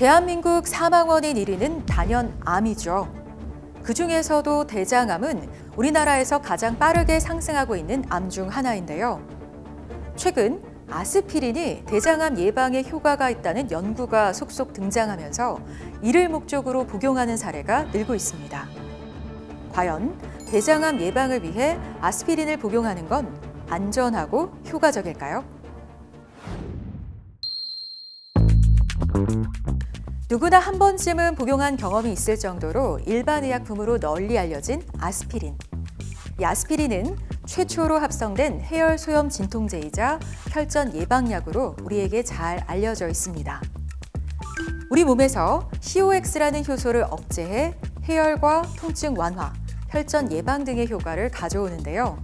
대한민국 사망원인 1위는 단연 암이죠. 그중에서도 대장암은 우리나라에서 가장 빠르게 상승하고 있는 암 중 하나인데요. 최근 아스피린이 대장암 예방에 효과가 있다는 연구가 속속 등장하면서 이를 목적으로 복용하는 사례가 늘고 있습니다. 과연 대장암 예방을 위해 아스피린을 복용하는 건 안전하고 효과적일까요? 누구나 한 번쯤은 복용한 경험이 있을 정도로 일반 의약품으로 널리 알려진 아스피린. 이 아스피린은 최초로 합성된 해열 소염 진통제이자 혈전 예방약으로 우리에게 잘 알려져 있습니다. 우리 몸에서 COX라는 효소를 억제해 해열과 통증 완화, 혈전 예방 등의 효과를 가져오는데요.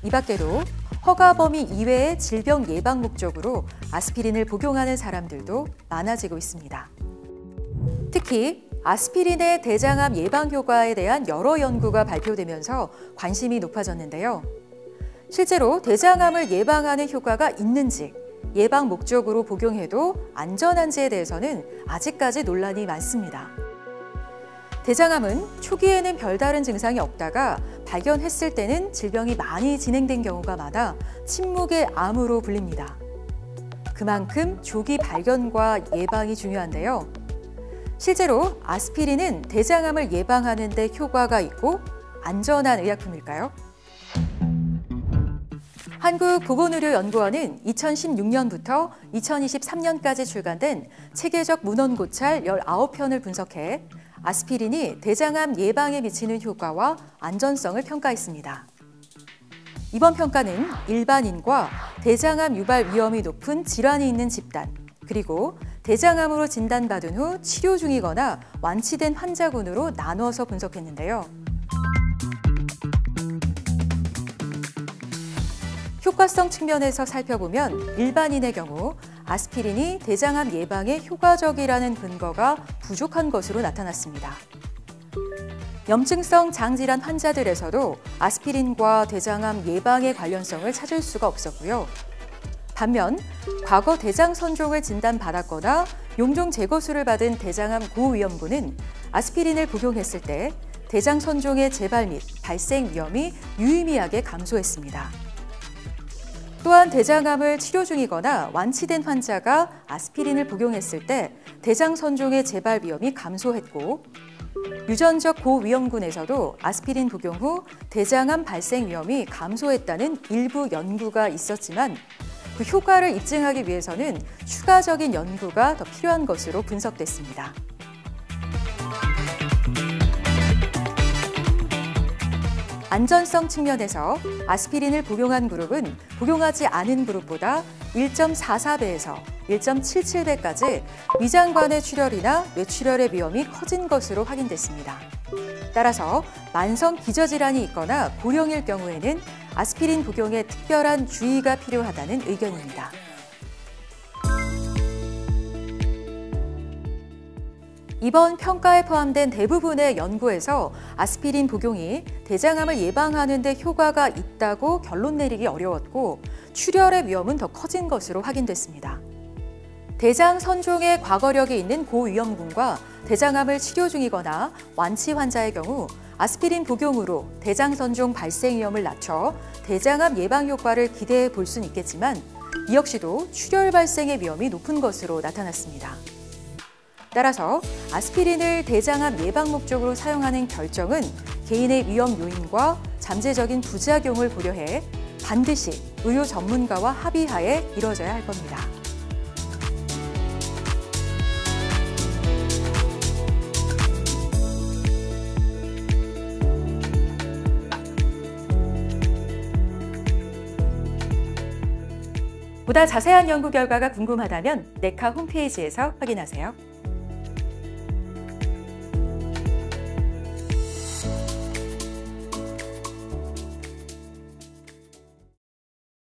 이 밖에도 허가 범위 이외의 질병 예방 목적으로 아스피린을 복용하는 사람들도 많아지고 있습니다. 특히 아스피린의 대장암 예방 효과에 대한 여러 연구가 발표되면서 관심이 높아졌는데요. 실제로 대장암을 예방하는 효과가 있는지, 예방 목적으로 복용해도 안전한지에 대해서는 아직까지 논란이 많습니다. 대장암은 초기에는 별다른 증상이 없다가 발견했을 때는 질병이 많이 진행된 경우가 많아 침묵의 암으로 불립니다. 그만큼 조기 발견과 예방이 중요한데요. 실제로 아스피린은 대장암을 예방하는 데 효과가 있고 안전한 의약품일까요? 한국보건의료연구원은 2016년부터 2023년까지 출간된 체계적 문헌 고찰 19편을 분석해 아스피린이 대장암 예방에 미치는 효과와 안전성을 평가했습니다. 이번 평가는 일반인과 대장암 유발 위험이 높은 질환이 있는 집단, 그리고 대장암으로 진단받은 후 치료 중이거나 완치된 환자군으로 나눠서 분석했는데요. 효과성 측면에서 살펴보면 일반인의 경우 아스피린이 대장암 예방에 효과적이라는 근거가 부족한 것으로 나타났습니다. 염증성 장질환 환자들에서도 아스피린과 대장암 예방의 관련성을 찾을 수가 없었고요. 반면 과거 대장선종을 진단받았거나 용종 제거술을 받은 대장암 고위험군은 아스피린을 복용했을 때 대장선종의 재발 및 발생 위험이 유의미하게 감소했습니다. 또한 대장암을 치료 중이거나 완치된 환자가 아스피린을 복용했을 때 대장선종의 재발 위험이 감소했고, 유전적 고위험군에서도 아스피린 복용 후 대장암 발생 위험이 감소했다는 일부 연구가 있었지만 그 효과를 입증하기 위해서는 추가적인 연구가 더 필요한 것으로 분석됐습니다. 안전성 측면에서 아스피린을 복용한 그룹은 복용하지 않은 그룹보다 1.44배에서 1.77배까지 위장관의 출혈이나 뇌출혈의 위험이 커진 것으로 확인됐습니다. 따라서 만성 기저질환이 있거나 고령일 경우에는 아스피린 복용에 특별한 주의가 필요하다는 의견입니다. 이번 평가에 포함된 대부분의 연구에서 아스피린 복용이 대장암을 예방하는 데 효과가 있다고 결론 내리기 어려웠고 출혈의 위험은 더 커진 것으로 확인됐습니다. 대장 선종의 과거력이 있는 고위험군과 대장암을 치료 중이거나 완치 환자의 경우 아스피린 복용으로 대장 선종 발생 위험을 낮춰 대장암 예방 효과를 기대해 볼 수는 있겠지만 이 역시도 출혈 발생의 위험이 높은 것으로 나타났습니다. 따라서 아스피린을 대장암 예방 목적으로 사용하는 결정은 개인의 위험 요인과 잠재적인 부작용을 고려해 반드시 의료 전문가와 합의하에 이뤄져야 할 겁니다. 보다 자세한 연구 결과가 궁금하다면 네카 홈페이지에서 확인하세요.